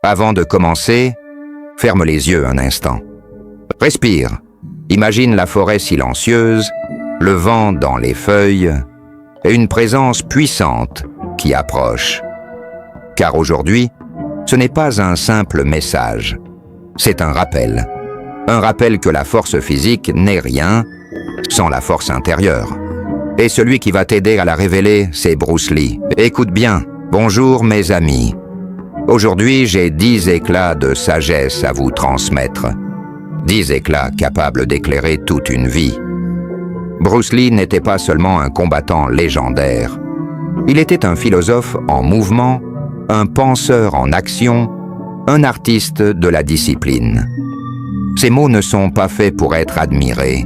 Avant de commencer, ferme les yeux un instant. Respire. Imagine la forêt silencieuse, le vent dans les feuilles et une présence puissante qui approche. Car aujourd'hui, ce n'est pas un simple message, c'est un rappel. Un rappel que la force physique n'est rien sans la force intérieure. Et celui qui va t'aider à la révéler, c'est Bruce Lee. Écoute bien, bonjour mes amis. Aujourd'hui, j'ai 10 éclats de sagesse à vous transmettre. 10 éclats capables d'éclairer toute une vie. Bruce Lee n'était pas seulement un combattant légendaire. Il était un philosophe en mouvement, un penseur en action, un artiste de la discipline. Ces mots ne sont pas faits pour être admirés.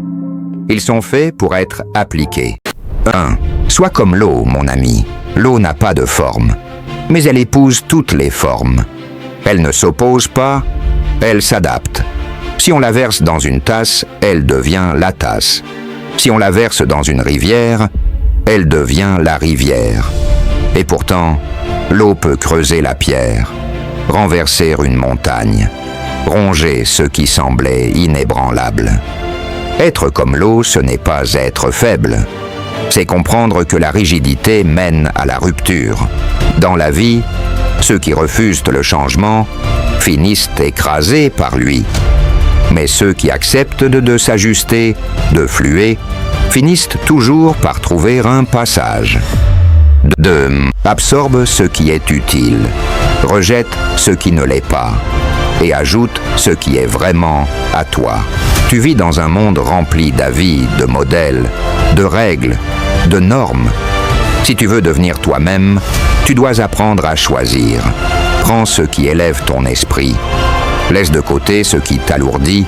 Ils sont faits pour être appliqués. 1. Sois comme l'eau, mon ami. L'eau n'a pas de forme, mais elle épouse toutes les formes. Elle ne s'oppose pas, elle s'adapte. Si on la verse dans une tasse, elle devient la tasse. Si on la verse dans une rivière, elle devient la rivière. Et pourtant, l'eau peut creuser la pierre, renverser une montagne, ronger ce qui semblait inébranlable. Être comme l'eau, ce n'est pas être faible. C'est comprendre que la rigidité mène à la rupture. Dans la vie, ceux qui refusent le changement finissent écrasés par lui. Mais ceux qui acceptent de s'ajuster, de fluer, finissent toujours par trouver un passage. 2. Absorbe ce qui est utile, rejette ce qui ne l'est pas, et ajoute ce qui est vraiment à toi. Tu vis dans un monde rempli d'avis, de modèles, de règles, de normes. Si tu veux devenir toi-même, tu dois apprendre à choisir. Prends ce qui élève ton esprit. Laisse de côté ce qui t'alourdit.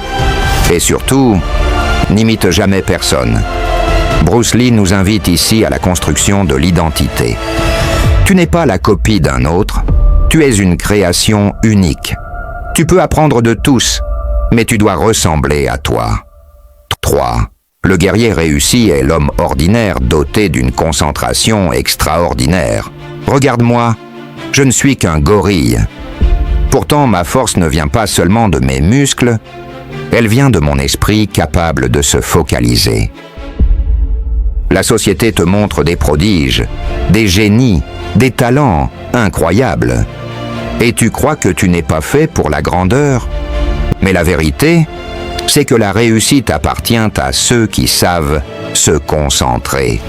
Et surtout, n'imite jamais personne. Bruce Lee nous invite ici à la construction de l'identité. Tu n'es pas la copie d'un autre, tu es une création unique. Tu peux apprendre de tous, mais tu dois ressembler à toi. 3. Le guerrier réussi est l'homme ordinaire doté d'une concentration extraordinaire. Regarde-moi, je ne suis qu'un gorille. Pourtant, ma force ne vient pas seulement de mes muscles, elle vient de mon esprit capable de se focaliser. La société te montre des prodiges, des génies, des talents incroyables. Et tu crois que tu n'es pas fait pour la grandeur? Mais la vérité, c'est que la réussite appartient à ceux qui savent se concentrer.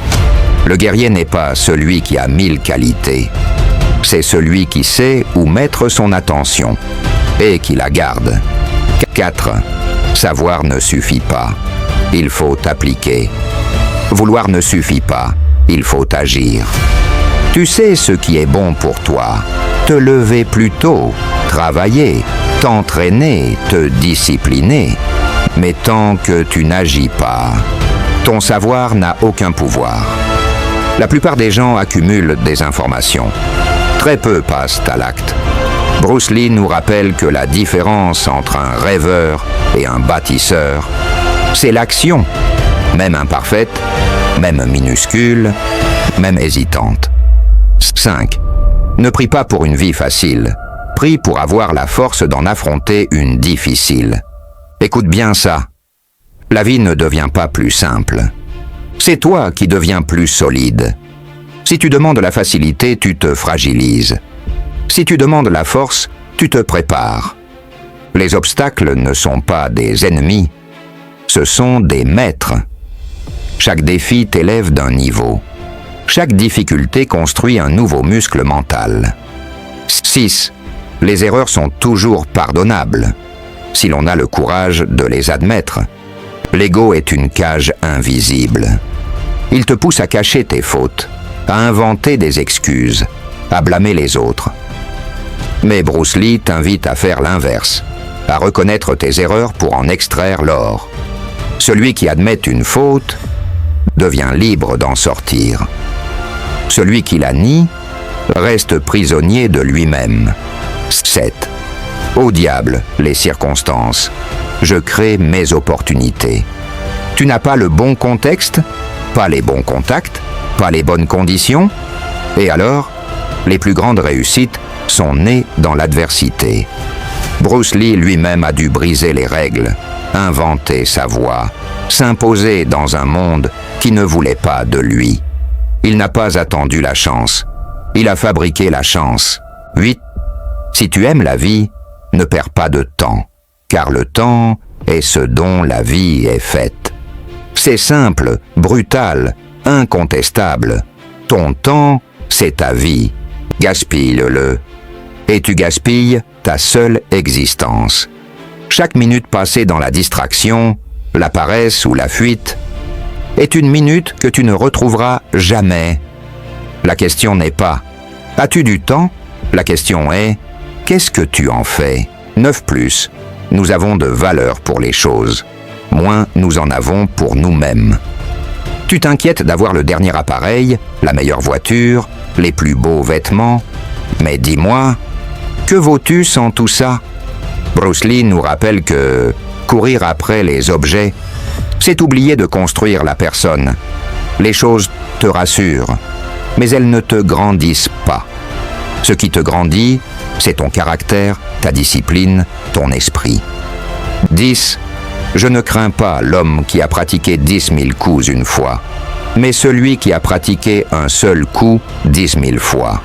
Le guerrier n'est pas celui qui a 1000 qualités. C'est celui qui sait où mettre son attention et qui la garde. 4. Savoir ne suffit pas. Il faut appliquer. Vouloir ne suffit pas. Il faut agir. Tu sais ce qui est bon pour toi. Te lever plus tôt, travailler, t'entraîner, te discipliner. Mais tant que tu n'agis pas, ton savoir n'a aucun pouvoir. La plupart des gens accumulent des informations. Très peu passent à l'acte. Bruce Lee nous rappelle que la différence entre un rêveur et un bâtisseur, c'est l'action, même imparfaite, même minuscule, même hésitante. 5. Ne prie pas pour une vie facile. Prie pour avoir la force d'en affronter une difficile. Écoute bien ça. La vie ne devient pas plus simple. C'est toi qui deviens plus solide. Si tu demandes la facilité, tu te fragilises. Si tu demandes la force, tu te prépares. Les obstacles ne sont pas des ennemis, ce sont des maîtres. Chaque défi t'élève d'un niveau. Chaque difficulté construit un nouveau muscle mental. 6. Les erreurs sont toujours pardonnables, si l'on a le courage de les admettre. L'ego est une cage invisible. Il te pousse à cacher tes fautes, à inventer des excuses, à blâmer les autres. Mais Bruce Lee t'invite à faire l'inverse, à reconnaître tes erreurs pour en extraire l'or. Celui qui admet une faute devient libre d'en sortir. Celui qui la nie reste prisonnier de lui-même. 7. Au diable, les circonstances. Je crée mes opportunités. Tu n'as pas le bon contexte, pas les bons contacts, pas les bonnes conditions. Et alors, les plus grandes réussites sont nés dans l'adversité. Bruce Lee lui-même a dû briser les règles, inventer sa voie, s'imposer dans un monde qui ne voulait pas de lui. Il n'a pas attendu la chance. Il a fabriqué la chance. 8. Si tu aimes la vie, ne perds pas de temps, car le temps est ce dont la vie est faite. C'est simple, brutal, incontestable. Ton temps, c'est ta vie. Gaspille-le. Et tu gaspilles ta seule existence. Chaque minute passée dans la distraction, la paresse ou la fuite, est une minute que tu ne retrouveras jamais. La question n'est pas « As-tu du temps ?» La question est « Qu'est-ce que tu en fais ?» 9+. Nous avons de valeur pour les choses. Moins nous en avons pour nous-mêmes. Tu t'inquiètes d'avoir le dernier appareil, la meilleure voiture, les plus beaux vêtements. Mais dis-moi, que vaux-tu sans tout ça? Bruce Lee nous rappelle que courir après les objets, c'est oublier de construire la personne. Les choses te rassurent, mais elles ne te grandissent pas. Ce qui te grandit, c'est ton caractère, ta discipline, ton esprit. 10. Je ne crains pas l'homme qui a pratiqué 10 000 coups une fois, mais celui qui a pratiqué un seul coup 10 000 fois.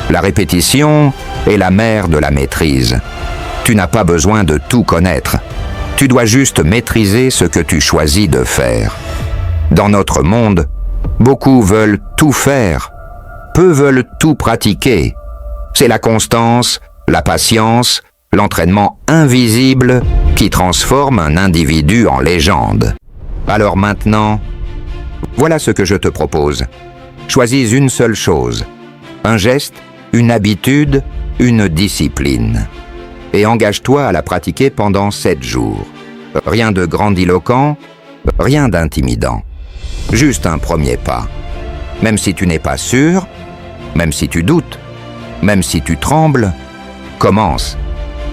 La répétition est la mère de la maîtrise. Tu n'as pas besoin de tout connaître. Tu dois juste maîtriser ce que tu choisis de faire. Dans notre monde, beaucoup veulent tout faire. Peu veulent tout pratiquer. C'est la constance, la patience, l'entraînement invisible qui transforme un individu en légende. Alors maintenant, voilà ce que je te propose. Choisis une seule chose, un geste, une habitude, une discipline. Et engage-toi à la pratiquer pendant 7 jours. Rien de grandiloquent, rien d'intimidant. Juste un premier pas. Même si tu n'es pas sûr, même si tu doutes, même si tu trembles, commence.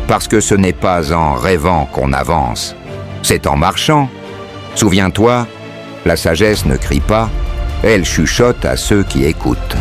Parce que ce n'est pas en rêvant qu'on avance, c'est en marchant. Souviens-toi, la sagesse ne crie pas, elle chuchote à ceux qui écoutent.